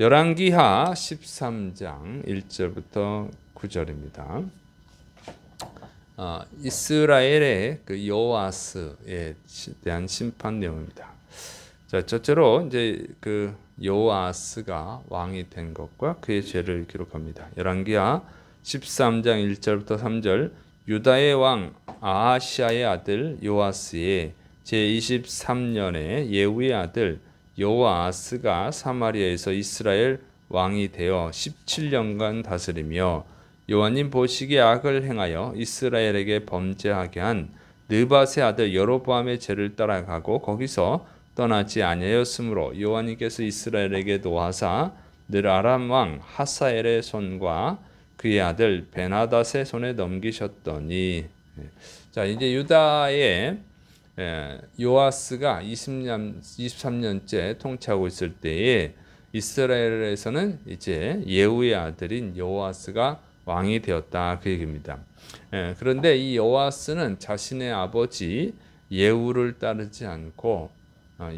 열왕기하 13장 1절부터 9절입니다. 이스라엘의 그 여호아스에 대한 심판 내용입니다. 자, 첫째로 이제 그 여호아스가 왕이 된 것과 그의 죄를 기록합니다. 열왕기하 13장 1절부터 3절. 유다의 왕 아하시아의 아들 요아스의 제23년에 예후의 아들 여호아스가 사마리아에서 이스라엘 왕이 되어 17년간 다스리며 여호와님 보시기에 악을 행하여 이스라엘에게 범죄하게 한 느밧의 아들 여로보암의 죄를 따라가고 거기서 떠나지 아니하였으므로 여호와님께서 이스라엘에게 노하사 늘 아람 왕 하사엘의 손과 그의 아들 베나닷의 손에 넘기셨더니. 자, 이제 유다의 요아스가 23년째 통치하고 있을 때에 이스라엘에서는 이제 예후의 아들인 여호아스가 왕이 되었다, 그 얘기입니다. 그런데 이 여호아스는 자신의 아버지 예후를 따르지 않고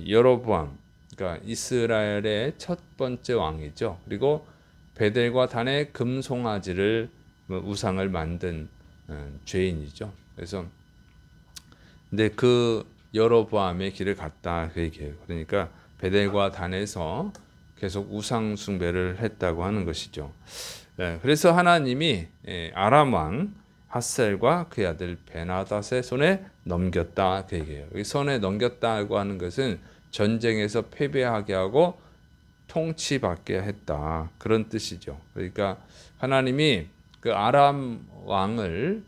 여로보암, 그러니까 이스라엘의 첫 번째 왕이죠. 그리고 베델과 단의 금송아지를 우상을 만든 죄인이죠. 그래서 근데 그 여로보암의 길을 갔다, 그 얘기예요. 그러니까 베델과 단에서 계속 우상 숭배를 했다고 하는 것이죠. 그래서 하나님이 아람 왕 하셀과 그의 아들 베나닷의 손에 넘겼다, 그 얘기예요. 손에 넘겼다고 하는 것은 전쟁에서 패배하게 하고 통치받게 했다, 그런 뜻이죠. 그러니까 하나님이 그 아람 왕을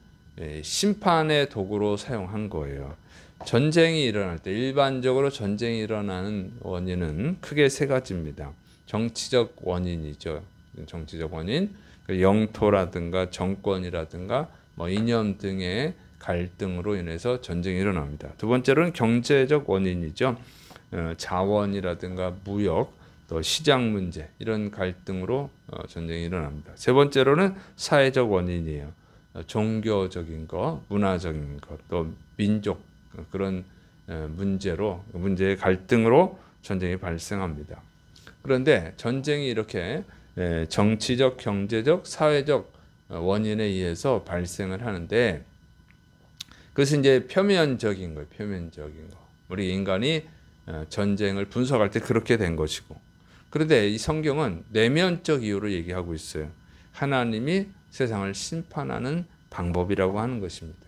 심판의 도구로 사용한 거예요. 전쟁이 일어날 때 일반적으로 전쟁이 일어나는 원인은 크게 세 가지입니다. 정치적 원인이죠. 정치적 원인, 영토라든가 정권이라든가 이념 등의 갈등으로 인해서 전쟁이 일어납니다. 두 번째로는 경제적 원인이죠. 자원이라든가 무역, 또 시장 문제, 이런 갈등으로 전쟁이 일어납니다. 세 번째로는 사회적 원인이에요. 종교적인 것, 문화적인 것, 또 민족, 그런 문제의 갈등으로 전쟁이 발생합니다. 그런데 전쟁이 이렇게 정치적, 경제적, 사회적 원인에 의해서 발생을 하는데, 그것은 이제 표면적인 거예요. 표면적인 거. 우리 인간이 전쟁을 분석할 때 그렇게 된 것이고, 그런데 이 성경은 내면적 이유로 얘기하고 있어요. 하나님이 세상을 심판하는 방법이라고 하는 것입니다.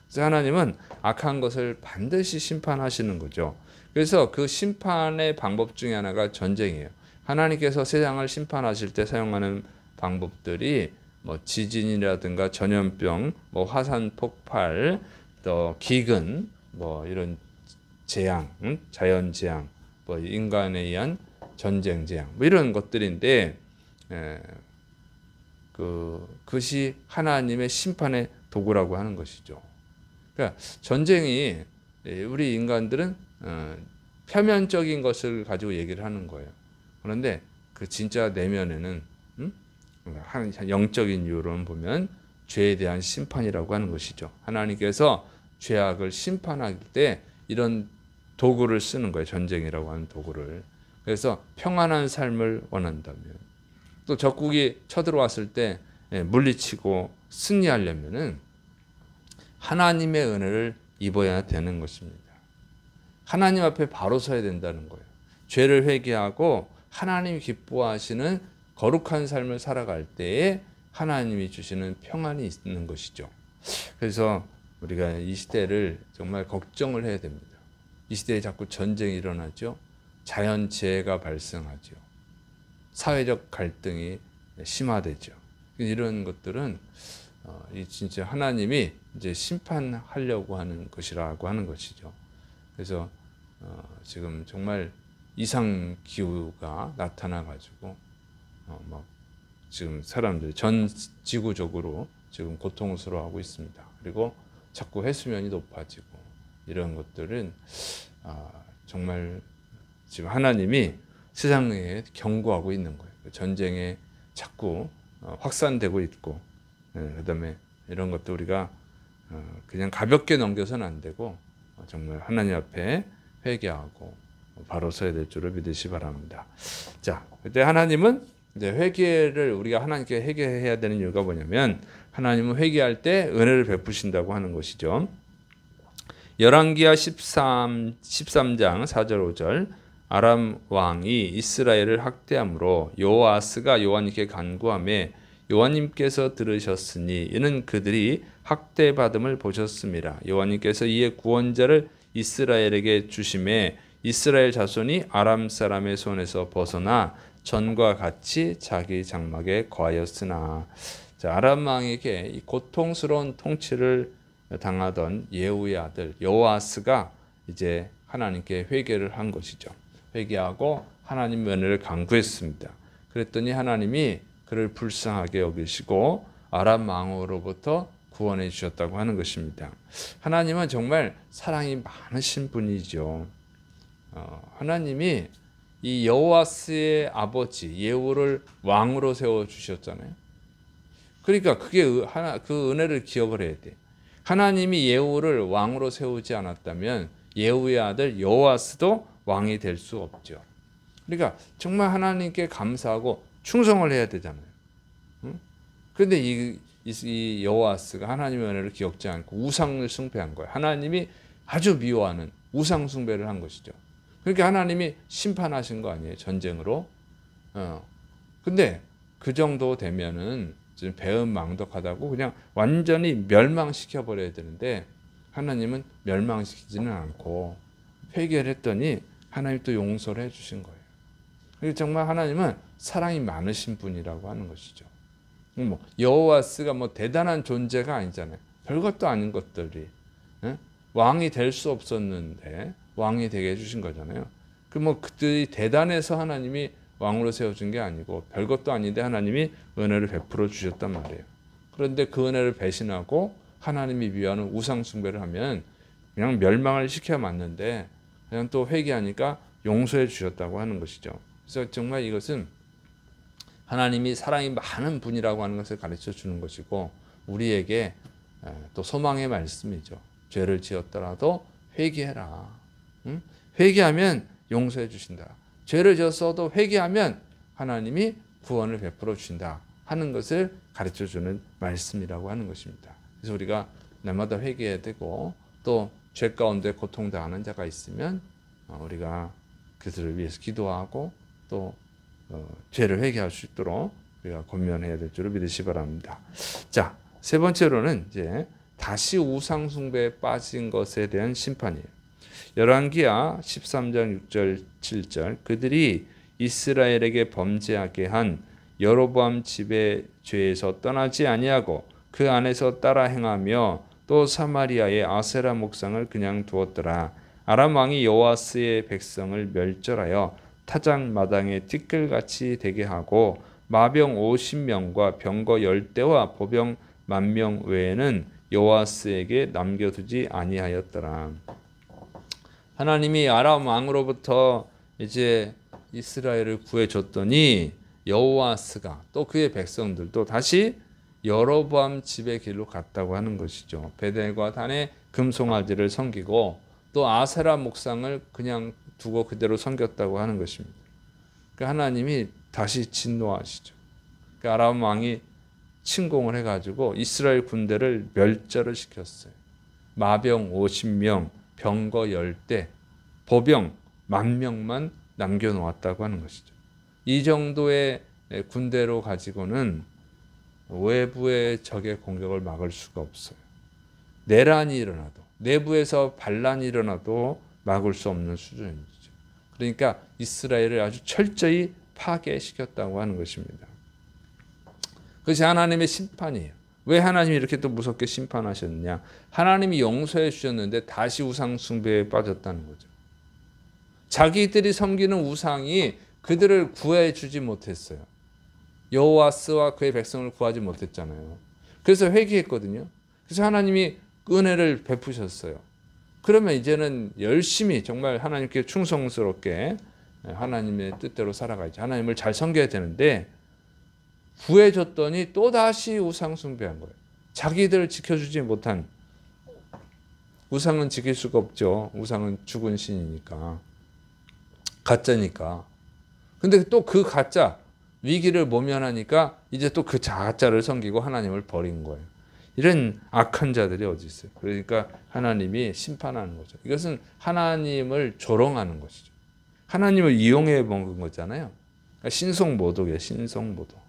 그래서 하나님은 악한 것을 반드시 심판하시는 거죠. 그래서 그 심판의 방법 중에 하나가 전쟁이에요. 하나님께서 세상을 심판하실 때 사용하는 방법들이 지진이라든가 전염병, 화산 폭발, 또 기근, 이런 재앙, 자연 재앙, 인간에 의한 전쟁 재앙, 이런 것들인데, 그것이 하나님의 심판의 도구라고 하는 것이죠. 그러니까 전쟁이, 우리 인간들은 표면적인 것을 가지고 얘기를 하는 거예요. 그런데 그 진짜 내면에는 영적인 이유로는 보면 죄에 대한 심판이라고 하는 것이죠. 하나님께서 죄악을 심판할 때 이런 도구를 쓰는 거예요. 전쟁이라고 하는 도구를. 그래서 평안한 삶을 원한다면, 또 적국이 쳐들어왔을 때 물리치고 승리하려면은 하나님의 은혜를 입어야 되는 것입니다. 하나님 앞에 바로 서야 된다는 거예요. 죄를 회개하고 하나님이 기뻐하시는 거룩한 삶을 살아갈 때에 하나님이 주시는 평안이 있는 것이죠. 그래서 우리가 이 시대를 정말 걱정을 해야 됩니다. 이 시대에 자꾸 전쟁이 일어나죠. 자연재해가 발생하죠. 사회적 갈등이 심화되죠. 이런 것들은 진짜 하나님이 이제 심판하려고 하는 것이라고 하는 것이죠. 그래서 지금 정말 이상 기후가 나타나 가지고 지금 사람들이 전 지구적으로 지금 고통스러워하고 있습니다. 그리고 자꾸 해수면이 높아지고, 이런 것들은 정말 지금 하나님이 세상에 경고하고 있는 거예요. 전쟁에 자꾸 확산되고 있고, 그다음에 이런 것도 우리가 그냥 가볍게 넘겨서는 안 되고 정말 하나님 앞에 회개하고 바로 서야 될 줄을 믿으시 바랍니다. 자, 그때 하나님은 이제 회개를 우리가 하나님께 회개해야 되는 이유가 뭐냐면 하나님은 회개할 때 은혜를 베푸신다고 하는 것이죠. 열왕기하 13장 4절 5절 아람 왕이 이스라엘을 학대함으로 여호아스가 여호와님께 간구하매 여호와님께서 들으셨으니 이는 그들이 학대받음을 보셨습니다. 여호와님께서 이에 구원자를 이스라엘에게 주심에 이스라엘 자손이 아람 사람의 손에서 벗어나 전과 같이 자기 장막에 거하였으나. 자, 아람 왕에게 이 고통스러운 통치를 당하던 예후의 아들 여호아스가 이제 하나님께 회개를 한 것이죠. 회개하고 하나님 은혜를 간구했습니다. 그랬더니 하나님이 그를 불쌍하게 여기시고 아람 왕으로부터 구원해 주셨다고 하는 것입니다. 하나님은 정말 사랑이 많으신 분이죠. 하나님이 이 여호아스의 아버지 예후를 왕으로 세워 주셨잖아요. 그러니까 그게 그 은혜를 기억을 해야 돼. 하나님이 예후를 왕으로 세우지 않았다면 예후의 아들 여호아스도 왕이 될 수 없죠. 그러니까 정말 하나님께 감사하고 충성을 해야 되잖아요. 그런데 이 여호아스가 하나님의 은혜를 기억지 않고 우상을 숭배한 거예요. 하나님이 아주 미워하는 우상 숭배를 한 것이죠. 그러니까 하나님이 심판하신 거 아니에요, 전쟁으로. 근데 그 정도 되면은 좀 배은망덕하다고 그냥 완전히 멸망시켜 버려야 되는데 하나님은 멸망시키지는 않고 회개를 했더니 하나님 또 용서를 해주신 거예요. 그러니까 정말 하나님은 사랑이 많으신 분이라고 하는 것이죠. 여호아스가 대단한 존재가 아니잖아요. 별것도 아닌 것들이 왕이 될 수 없었는데 왕이 되게 해주신 거잖아요. 그들이 대단해서 하나님이 왕으로 세워준 게 아니고 별것도 아닌데 하나님이 은혜를 베풀어 주셨단 말이에요. 그런데 그 은혜를 배신하고 하나님이 미워하는 우상 숭배를 하면 그냥 멸망을 시켜 맞는데 그냥 또 회개하니까 용서해 주셨다고 하는 것이죠. 그래서 정말 이것은 하나님이 사랑이 많은 분이라고 하는 것을 가르쳐 주는 것이고 우리에게 또 소망의 말씀이죠. 죄를 지었더라도 회개해라. 회개하면 용서해 주신다. 죄를 지었어도 회개하면 하나님이 구원을 베풀어 주신다 하는 것을 가르쳐 주는 말씀이라고 하는 것입니다. 그래서 우리가 날마다 회개해야 되고 또 죄 가운데 고통당하는 자가 있으면 우리가 그들을 위해서 기도하고 또 죄를 회개할 수 있도록 우리가 권면해야 될 줄을 믿으시 바랍니다. 자, 세 번째로는 이제 다시 우상 숭배에 빠진 것에 대한 심판이에요. 열왕기하 13장 6절 7절 그들이 이스라엘에게 범죄하게 한 여로보암 집의 죄에서 떠나지 아니하고 그 안에서 따라 행하며 또 사마리아의 아세라 목상을 그냥 두었더라. 아람 왕이 여호아스의 백성을 멸절하여 타작 마당에 티끌같이 되게 하고 마병 50명과 병거 10대와 보병 10,000명 외에는 여호아스에게 남겨두지 아니하였더라. 하나님이 아람 왕으로부터 이제 이스라엘을 구해줬더니 여호아스가 또 그의 백성들도 다시 여로보암 집의 길로 갔다고 하는 것이죠. 베델과 단의 금송아지를 섬기고 또 아세라 목상을 그냥 두고 그대로 섬겼다고 하는 것입니다. 그러니까 하나님이 다시 진노하시죠. 그러니까 아람 왕이 침공을 해가지고 이스라엘 군대를 멸절을 시켰어요. 마병 50명, 병거 10대, 보병 10,000명만 남겨놓았다고 하는 것이죠. 이 정도의 군대로 가지고는 외부의 적의 공격을 막을 수가 없어요. 내란이 일어나도 내부에서 반란이 일어나도 막을 수 없는 수준이죠. 그러니까 이스라엘을 아주 철저히 파괴시켰다고 하는 것입니다. 그것이 하나님의 심판이에요. 왜 하나님이 이렇게 또 무섭게 심판하셨느냐? 하나님이 용서해 주셨는데 다시 우상 숭배에 빠졌다는 거죠. 자기들이 섬기는 우상이 그들을 구해 주지 못했어요. 여호아스와 그의 백성을 구하지 못했잖아요. 그래서 회개했거든요. 그래서 하나님이 은혜를 베푸셨어요. 그러면 이제는 열심히 정말 하나님께 충성스럽게 하나님의 뜻대로 살아가야지. 하나님을 잘 섬겨야 되는데 구해줬더니 또다시 우상 숭배한 거예요. 자기들을 지켜주지 못한, 우상은 지킬 수가 없죠. 우상은 죽은 신이니까. 가짜니까. 근데 또 그 가짜 위기를 모면하니까 이제 또 그 가짜를 섬기고 하나님을 버린 거예요. 이런 악한 자들이 어디 있어요. 그러니까 하나님이 심판하는 거죠. 이것은 하나님을 조롱하는 것이죠. 하나님을 이용해 먹은 거잖아요. 그러니까 신성모독이에요. 신성모독.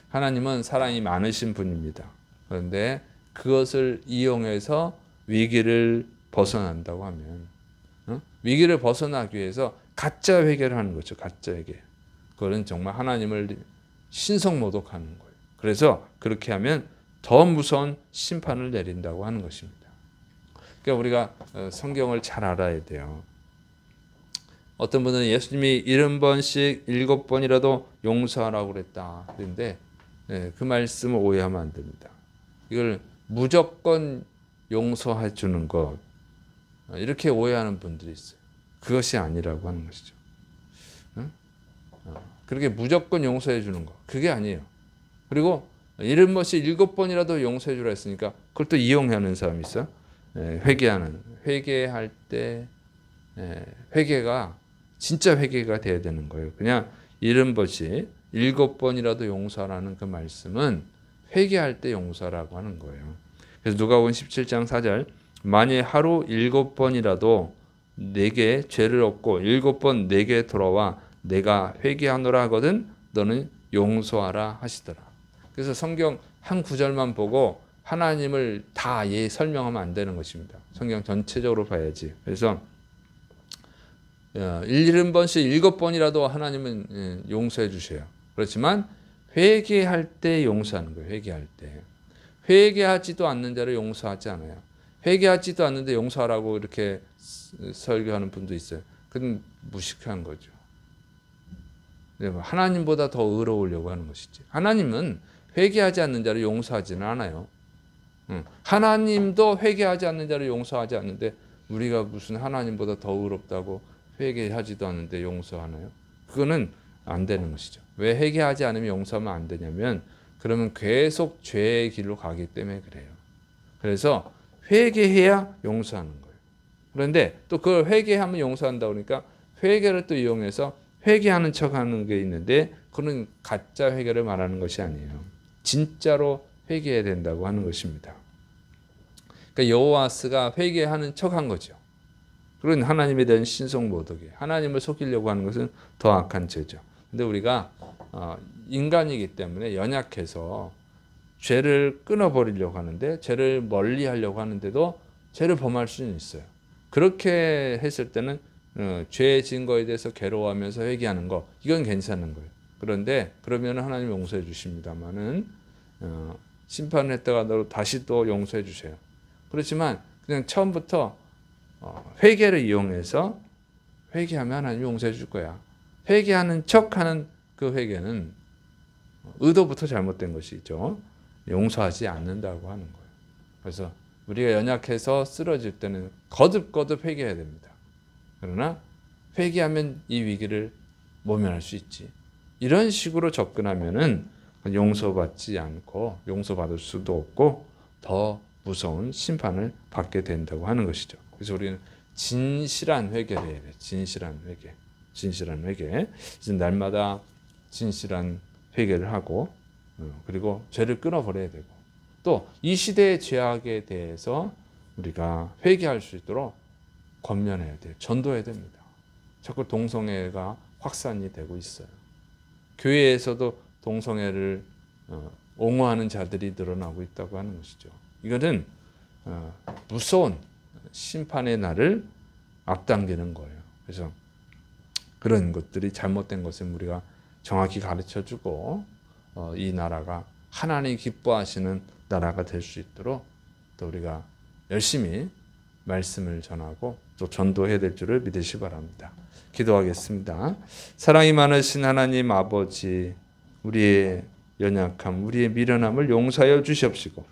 하나님은 사랑이 많으신 분입니다. 그런데 그것을 이용해서 위기를 벗어난다고 하면, 위기를 벗어나기 위해서 가짜 회개를 하는 거죠. 가짜 회개. 그거는 정말 하나님을 신성모독하는 거예요. 그래서 그렇게 하면 더 무서운 심판을 내린다고 하는 것입니다. 그러니까 우리가 성경을 잘 알아야 돼요. 어떤 분은 예수님이 70번씩 7번이라도 용서하라고 그랬다. 그런데 그 말씀을 오해하면 안 됩니다. 이걸 무조건 용서해 주는 것, 이렇게 오해하는 분들이 있어요. 그것이 아니라고 하는 것이죠. 그렇게 무조건 용서해 주는 것, 그게 아니에요. 그리고 70번씩 7번이라도 용서해 주라 했으니까 그걸 또 이용하는 사람이 있어요. 회개할 때 회개가 진짜 회개가 돼야 되는 거예요. 그냥 70번씩 7번이라도 용서하라는 그 말씀은 회개할 때 용서라고 하는 거예요. 그래서 누가복음 17장 4절, 만일 하루 7번이라도 내게 죄를 얻고 7번 내게 돌아와 내가 회개하노라 하거든 너는 용서하라 하시더라. 그래서 성경 한 구절만 보고 하나님을 다 설명하면 안 되는 것입니다. 성경 전체적으로 봐야지. 그래서 70번씩 7번이라도 하나님은 용서해 주셔요. 그렇지만 회개할 때 용서하는 거예요. 회개할 때. 회개하지도 않는 자를 용서하지 않아요. 회개하지도 않는데 용서하라고 이렇게 설교하는 분도 있어요. 그건 무식한 거죠. 하나님보다 더 의로우려고 하는 것이지. 하나님은 회개하지 않는 자를 용서하지는 않아요. 하나님도 회개하지 않는 자를 용서하지 않는데 우리가 무슨 하나님보다 더 의롭다고 회개하지도 않는데 용서하나요? 그거는 안 되는 것이죠. 왜 회개하지 않으면 용서하면 안 되냐면 그러면 계속 죄의 길로 가기 때문에 그래요. 그래서 회개해야 용서하는 거예요. 그런데 또 그걸 회개하면 용서한다 그러니까 회개를 또 이용해서 회개하는 척하는 게 있는데 그건 가짜 회개를 말하는 것이 아니에요. 진짜로 회개해야 된다고 하는 것입니다. 그러니까 여호와스가 회개하는 척한 거죠. 그런 하나님에 대한 신성모독이에요. 하나님을 속이려고 하는 것은 더 악한 죄죠. 근데 우리가 인간이기 때문에 연약해서 죄를 끊어버리려고 하는데 죄를 멀리 하려고 하는데도 죄를 범할 수는 있어요. 그렇게 했을 때는 죄의 증거에 대해서 괴로워하면서 회개하는 거 이건 괜찮은 거예요. 그런데 그러면 하나님 용서해 주십니다만은 심판을 했다가 너 다시 또 용서해 주세요. 그렇지만 그냥 처음부터 회개를 이용해서 회개하면 하나님 용서해 줄 거야. 회개하는 척하는 그 회개는 의도부터 잘못된 것이죠. 용서하지 않는다고 하는 거예요. 그래서 우리가 연약해서 쓰러질 때는 거듭거듭 회개해야 됩니다. 그러나 회개하면 이 위기를 모면할 수 있지. 이런 식으로 접근하면은 용서받지 않고 용서받을 수도 없고 더 무서운 심판을 받게 된다고 하는 것이죠. 그래서 우리는 진실한 회개를 해야 돼요. 진실한 회개. 진실한 회개. 이제 날마다 진실한 회개를 하고 그리고 죄를 끊어버려야 되고 또 이 시대의 죄악에 대해서 우리가 회개할 수 있도록 권면해야 돼요. 전도해야 됩니다. 자꾸 동성애가 확산이 되고 있어요. 교회에서도 동성애를 옹호하는 자들이 늘어나고 있다고 하는 것이죠. 이거는 무서운 심판의 날을 앞당기는 거예요. 그래서 그런 것들이 잘못된 것을 우리가 정확히 가르쳐주고 이 나라가 하나님이 기뻐하시는 나라가 될 수 있도록 또 우리가 열심히 말씀을 전하고 또 전도해야 될 줄을 믿으시기 바랍니다. 기도하겠습니다. 사랑이 많으신 하나님 아버지, 우리의 연약함, 우리의 미련함을 용서하여 주시옵시고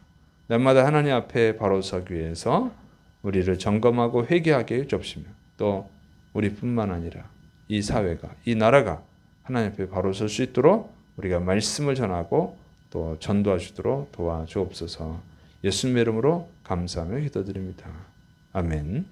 날마다 하나님 앞에 바로 서기 위해서 우리를 점검하고 회개하게 해 주옵시며 또 우리뿐만 아니라 이 사회가, 이 나라가 하나님 앞에 바로 설 수 있도록 우리가 말씀을 전하고 또 전도하시도록 도와주옵소서. 예수님의 이름으로 감사하며 기도드립니다. 아멘.